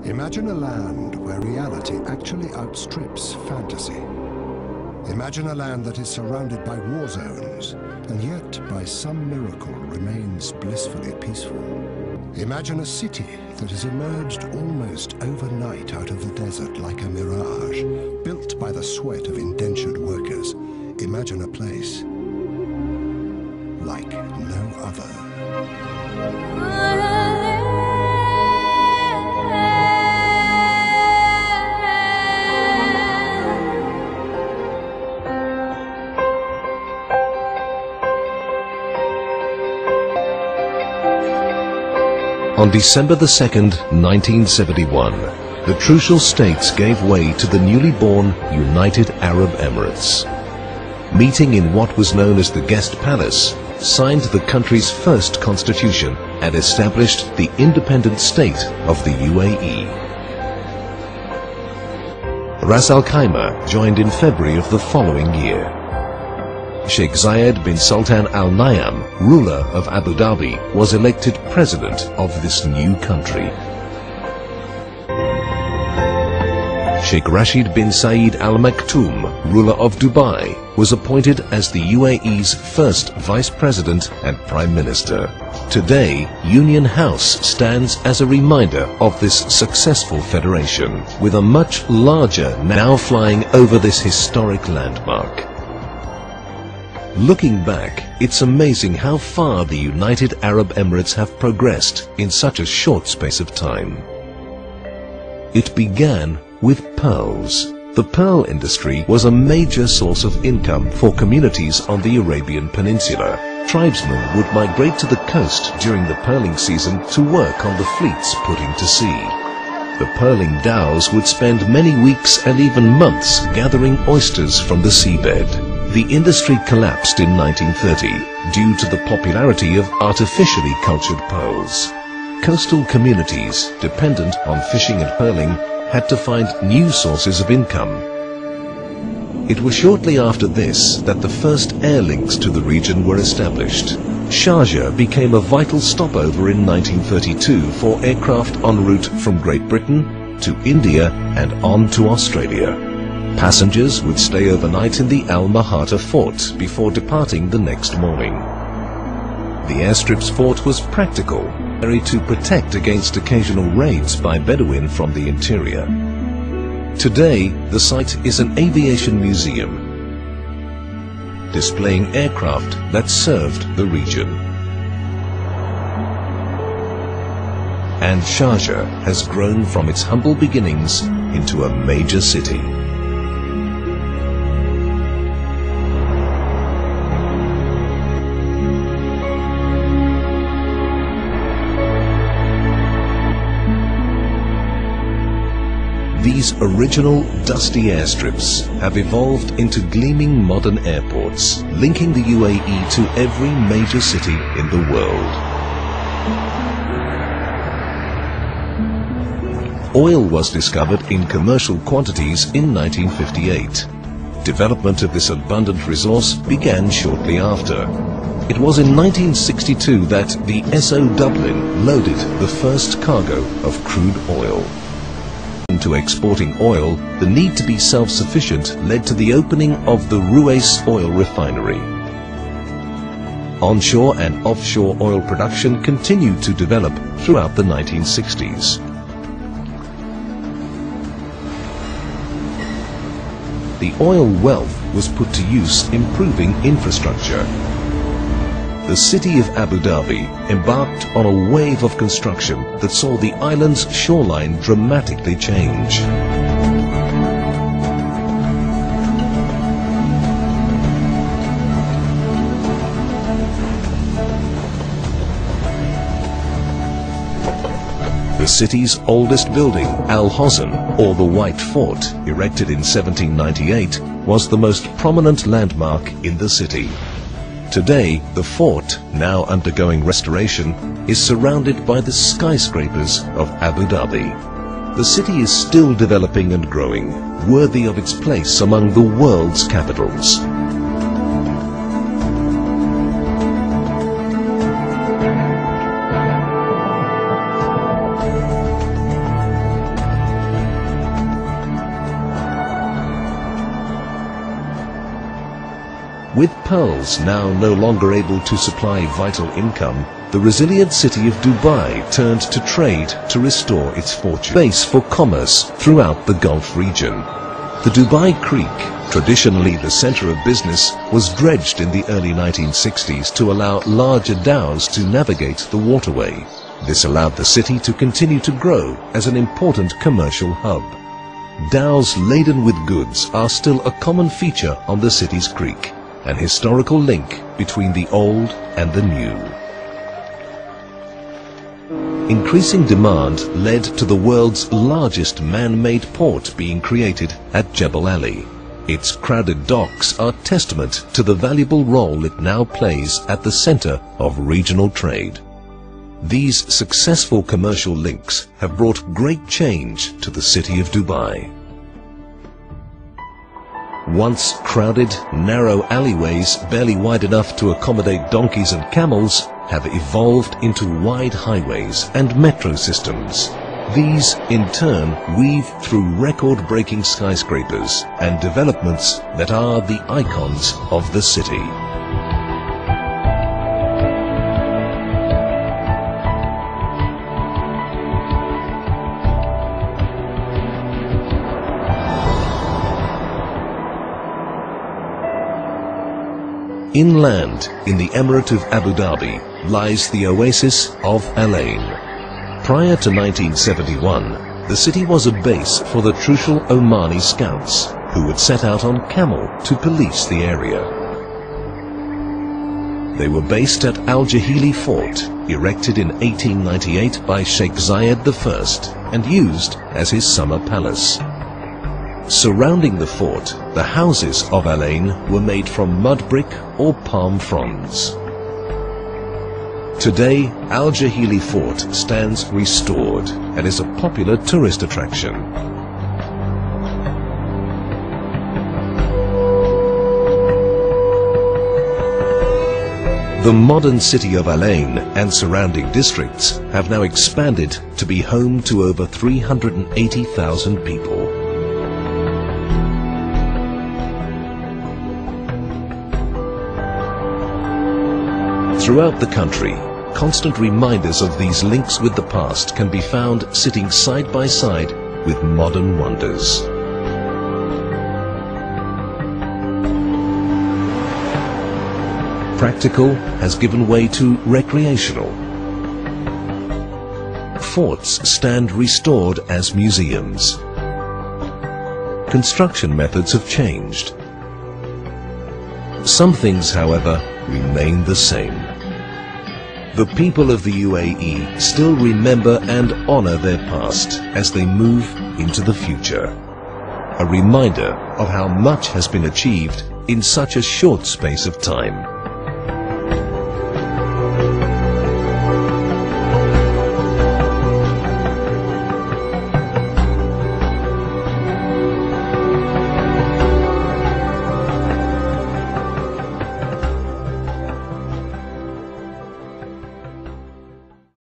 Imagine a land where reality actually outstrips fantasy. Imagine a land that is surrounded by war zones, and yet, by some miracle, remains blissfully peaceful. Imagine a city that has emerged almost overnight out of the desert like a mirage, built by the sweat of indentured workers. Imagine a place like no other. On December the 2nd, 1971, the Trucial States gave way to the newly born United Arab Emirates. Meeting in what was known as the Guest Palace, signed the country's first constitution and established the independent state of the UAE. Ras Al Khaimah joined in February of the following year. Sheikh Zayed bin Sultan Al Nahyan, ruler of Abu Dhabi, was elected president of this new country. Sheikh Rashid bin Saeed Al Maktoum, ruler of Dubai, was appointed as the UAE's first vice president and prime minister. Today, Union House stands as a reminder of this successful federation, with a much larger now flying over this historic landmark. Looking back, it's amazing how far the United Arab Emirates have progressed in such a short space of time. It began with pearls. The pearl industry was a major source of income for communities on the Arabian Peninsula. Tribesmen would migrate to the coast during the pearling season to work on the fleets putting to sea. The pearling dhows would spend many weeks and even months gathering oysters from the seabed. The industry collapsed in 1930 due to the popularity of artificially cultured pearls. Coastal communities dependent on fishing and pearling had to find new sources of income. It was shortly after this that the first air links to the region were established. Sharjah became a vital stopover in 1932 for aircraft en route from Great Britain to India and on to Australia. Passengers would stay overnight in the Al Mahata fort before departing the next morning. The airstrip's fort was practical, to protect against occasional raids by Bedouin from the interior. Today, the site is an aviation museum, displaying aircraft that served the region. And Sharjah has grown from its humble beginnings into a major city. These original dusty airstrips have evolved into gleaming modern airports, linking the UAE to every major city in the world. Oil was discovered in commercial quantities in 1958. Development of this abundant resource began shortly after. It was in 1962 that the SO Dublin loaded the first cargo of crude oil. To exporting oil, the need to be self-sufficient led to the opening of the Ruwais oil refinery. Onshore and offshore oil production continued to develop throughout the 1960s. The oil wealth was put to use improving infrastructure. The city of Abu Dhabi embarked on a wave of construction that saw the island's shoreline dramatically change. The city's oldest building, Al Hosn, or the White Fort, erected in 1798, was the most prominent landmark in the city. Today, the fort, now undergoing restoration, is surrounded by the skyscrapers of Abu Dhabi. The city is still developing and growing, worthy of its place among the world's capitals. With pearls now no longer able to supply vital income, the resilient city of Dubai turned to trade to restore its fortune. Base for commerce throughout the Gulf region. The Dubai Creek, traditionally the center of business, was dredged in the early 1960s to allow larger dhows to navigate the waterway. This allowed the city to continue to grow as an important commercial hub. Dhows laden with goods are still a common feature on the city's creek, an historical link between the old and the new. Increasing demand led to the world's largest man-made port being created at Jebel Ali. Its crowded docks are testament to the valuable role it now plays at the center of regional trade. These successful commercial links have brought great change to the city of Dubai. Once crowded, narrow alleyways barely wide enough to accommodate donkeys and camels have evolved into wide highways and metro systems. These, in turn, weave through record-breaking skyscrapers and developments that are the icons of the city. Inland, in the Emirate of Abu Dhabi, lies the oasis of Al Ain. Prior to 1971, the city was a base for the Trucial Omani Scouts, who would set out on camel to police the area. They were based at Al Jahili Fort, erected in 1898 by Sheikh Zayed I and used as his summer palace. Surrounding the fort, the houses of Al Ain were made from mud brick or palm fronds. Today, Al Jahili Fort stands restored and is a popular tourist attraction. The modern city of Al Ain and surrounding districts have now expanded to be home to over 380,000 people. Throughout the country, constant reminders of these links with the past can be found sitting side by side with modern wonders. Practical has given way to recreational. Forts stand restored as museums. Construction methods have changed. Some things, however, remain the same. The people of the UAE still remember and honor their past as they move into the future. A reminder of how much has been achieved in such a short space of time.